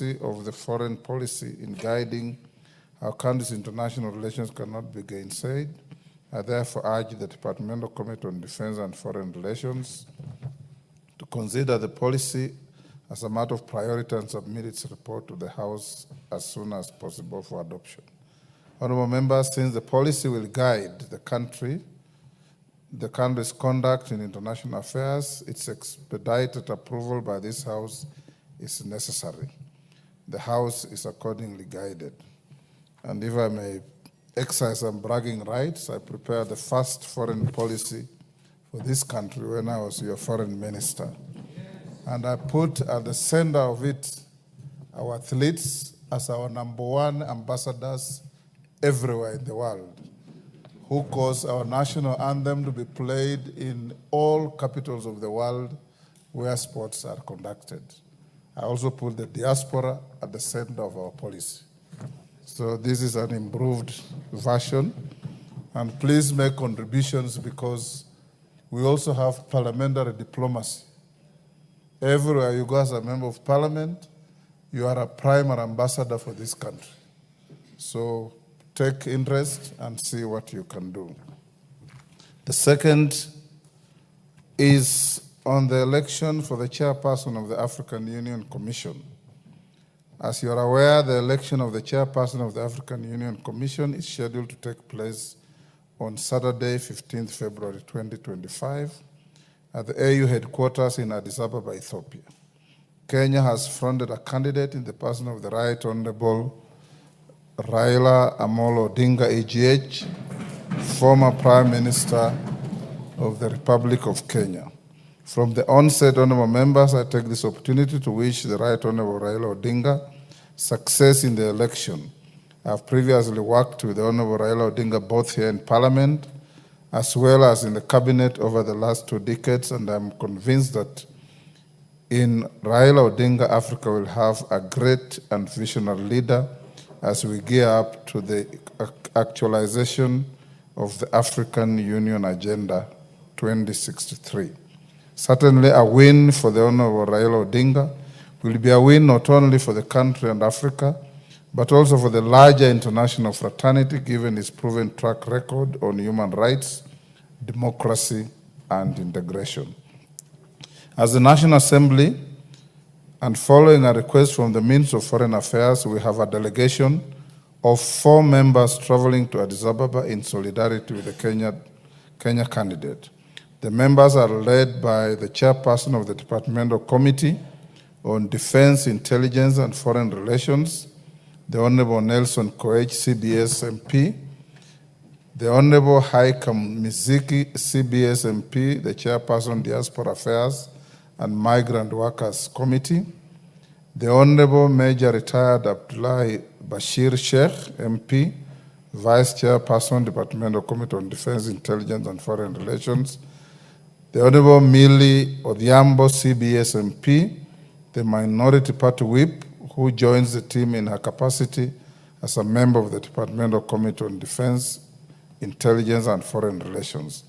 of the foreign policy in guiding our country's international relations cannot be gainsaid. I therefore urge the Departmental Committee on Defense and Foreign Relations to consider the policy as a matter of priority and submit its report to the House as soon as possible for adoption. Honourable members, since the policy will guide the country's conduct in international affairs, its expedited approval by this House is necessary. The House is accordingly guided. And if I may exercise some bragging rights, I prepared the first foreign policy for this country when I was your foreign minister. And I put at the center of it our athletes as our #1 ambassadors everywhere in the world, who cause our national anthem to be played in all capitals of the world where sports are conducted. I also put the diaspora at the center of our policy. So this is an improved version. And please make contributions because we also have parliamentary diplomacy. Everywhere you go as a member of parliament, you are a primary ambassador for this country. So take interest and see what you can do. The second is on the election for the chairperson of the African Union Commission. As you are aware, the election of the chairperson of the African Union Commission is scheduled to take place on Saturday, 15th February 2025, at the AU headquarters in Addis Ababa, Ethiopia. Kenya has fronted a candidate in the person of the Right Honorable Raila Odinga, AGH, former Prime Minister of the Republic of Kenya. From the onset, honorable members, I take this opportunity to wish the Right Honorable Raila Odinga success in the election. I have previously worked with the Honorable Raila Odinga both here in Parliament as well as in the Cabinet over the last 2 decades, and I'm convinced that in Raila Odinga, Africa will have a great and visionary leader as we gear up to the actualization of the African Union Agenda 2063. Certainly a win for the Honorable Raila Odinga will be a win not only for the country and Africa, but also for the larger international fraternity, given his proven track record on human rights, democracy, and integration. As the National Assembly, and following a request from the Minister of Foreign Affairs, we have a delegation of 4 members traveling to Addis Ababa in solidarity with the Kenya candidate. The members are led by the chairperson of the Departmental Committee on Defense, Intelligence, and Foreign Relations, the Honorable Nelson Koech, CBS MP, the Honorable Haikam Miziki, CBS MP, the chairperson, Diaspora Affairs and Migrant Workers Committee, the Honorable Major Retired Abdullahi Bashir Sheikh, MP, Vice Chairperson, Departmental Committee on Defense, Intelligence, and Foreign Relations, the Honorable Millie Odhiambo, CBS MP, the Minority Party Whip, who joins the team in her capacity as a member of the Departmental Committee on Defense, Intelligence, and Foreign Relations.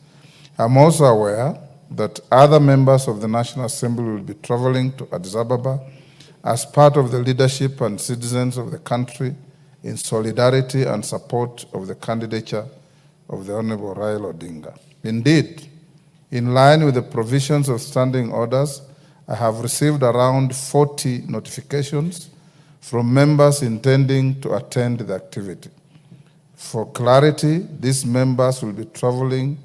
I'm also aware that other members of the National Assembly will be traveling to Addis Ababa as part of the leadership and citizens of the country in solidarity and support of the candidature of the Honorable Raila Odinga. Indeed, in line with the provisions of standing orders, I have received around 40 notifications from members intending to attend the activity. For clarity, these members will be traveling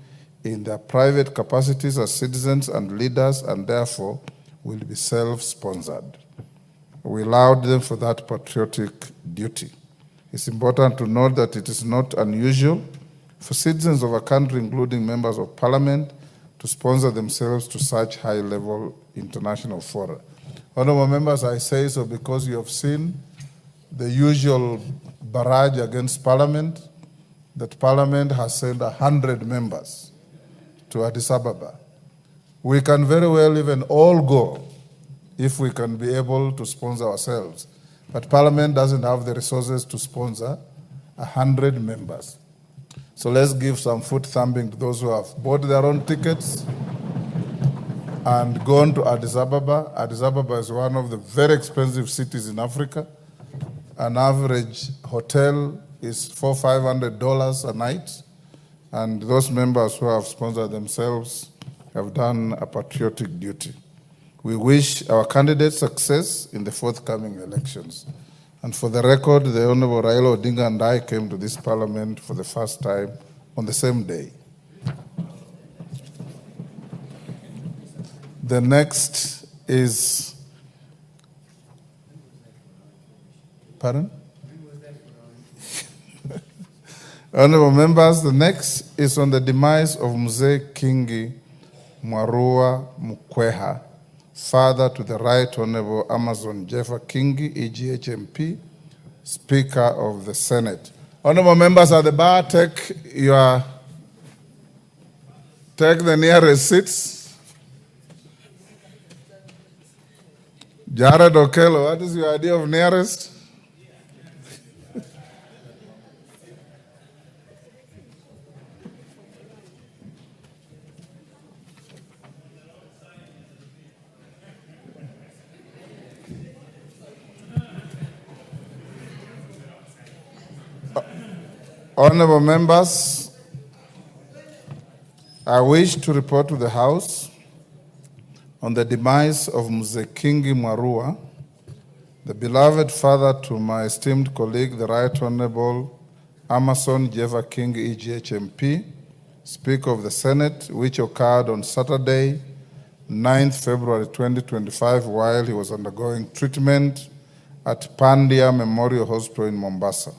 in their private capacities as citizens and leaders, and therefore will be self-sponsored. We allowed them for that patriotic duty. It's important to note that it is not unusual for citizens of a country, including members of parliament, to sponsor themselves to such high-level international fora. Honorable members, I say so because you have seen the usual barrage against Parliament, that Parliament has sent 100 members to Addis Ababa. We can very well even all go if we can be able to sponsor ourselves. But Parliament doesn't have the resources to sponsor 100 members. So let's give some foot thumping to those who have bought their own tickets and gone to Addis Ababa. Addis Ababa is one of the very expensive cities in Africa. An average hotel is $400-500 a night. And those members who have sponsored themselves have done a patriotic duty. We wish our candidates success in the forthcoming elections. And for the record, the Honorable Raila Odinga and I came to this parliament for the first time on the same day. The next is, pardon? Honorable members, the next is on the demise of Mzee Kingi Mwarua Mukweha, father to the Right Honorable Amazon Jeffer Kingi, EGHMP, Speaker of the Senate. Honorable members at the bar, take the nearest seats. Jared Okello, what is your idea of nearest? Honorable members, I wish to report to the House on the demise of Mzee Kingi Mwarua, the beloved father to my esteemed colleague, the Right Honorable Amason Jeffer Kingi, EGHMP, Speaker of the Senate, which occurred on Saturday, 9th February 2025, while he was undergoing treatment at Pandya Memorial Hospital in Mombasa.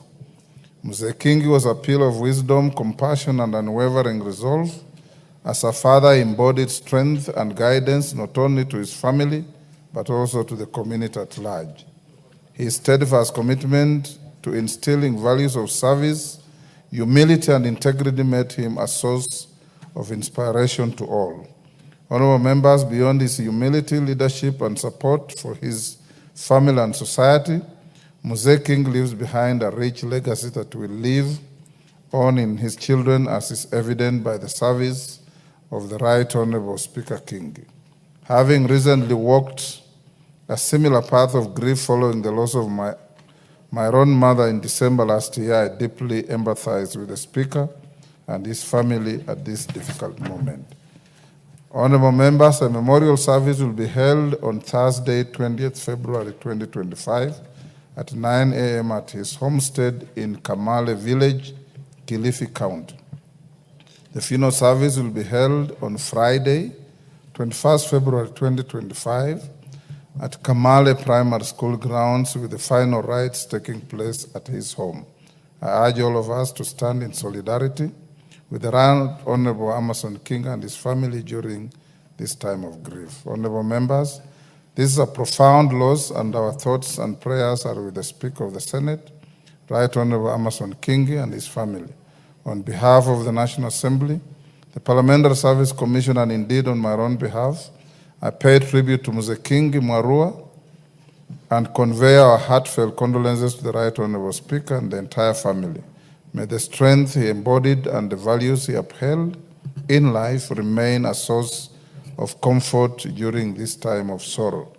Mzee Kingi was a pearl of wisdom, compassion, and unwavering resolve. As a father, he embodied strength and guidance not only to his family, but also to the community at large. His steadfast commitment to instilling values of service, humility, and integrity made him a source of inspiration to all. Honorable members, beyond his humility, leadership, and support for his family and society, Mzee Kingi leaves behind a rich legacy that will live on in his children, as is evident by the service of the Right Honorable Speaker Kingi. Having recently walked a similar path of grief following the loss of my own mother in December last year, I deeply empathize with the Speaker and his family at this difficult moment. Honorable members, a memorial service will be held on Thursday, 20th February 2025 at 9 a.m. at his homestead in Kamale Village, Kilifi County. The funeral service will be held on Friday, 21st February 2025 at Kamale Primary School grounds, with the final rites taking place at his home. I urge all of us to stand in solidarity with the Right Honorable Amason Kingi and his family during this time of grief. Honorable members, this is a profound loss, and our thoughts and prayers are with the Speaker of the Senate, Right Honorable Amason Kingi, and his family. On behalf of the National Assembly, the Parliamentary Service Commission, and indeed on my own behalf, I pay tribute to Mzee Kingi Mwarua and convey our heartfelt condolences to the Right Honorable Speaker and the entire family. May the strength he embodied and the values he upheld in life remain a source of comfort during this time of sorrow.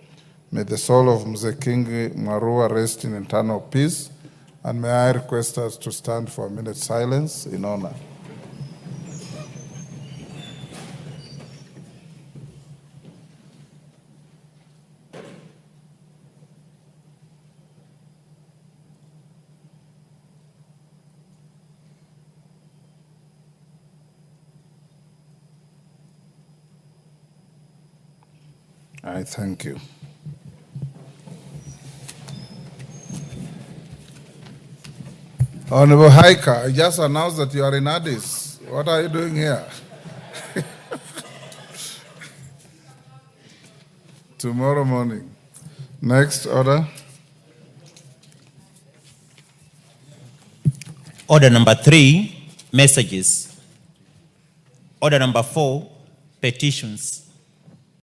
May the soul of Mzee Kingi Mwarua rest in eternal peace, and may I request us to stand for a minute's silence in honor. I thank you. Honorable Haika, I just announced that you are in Addis. What are you doing here? Tomorrow morning. Next order. Order number 3, messages. Order number 4, petitions.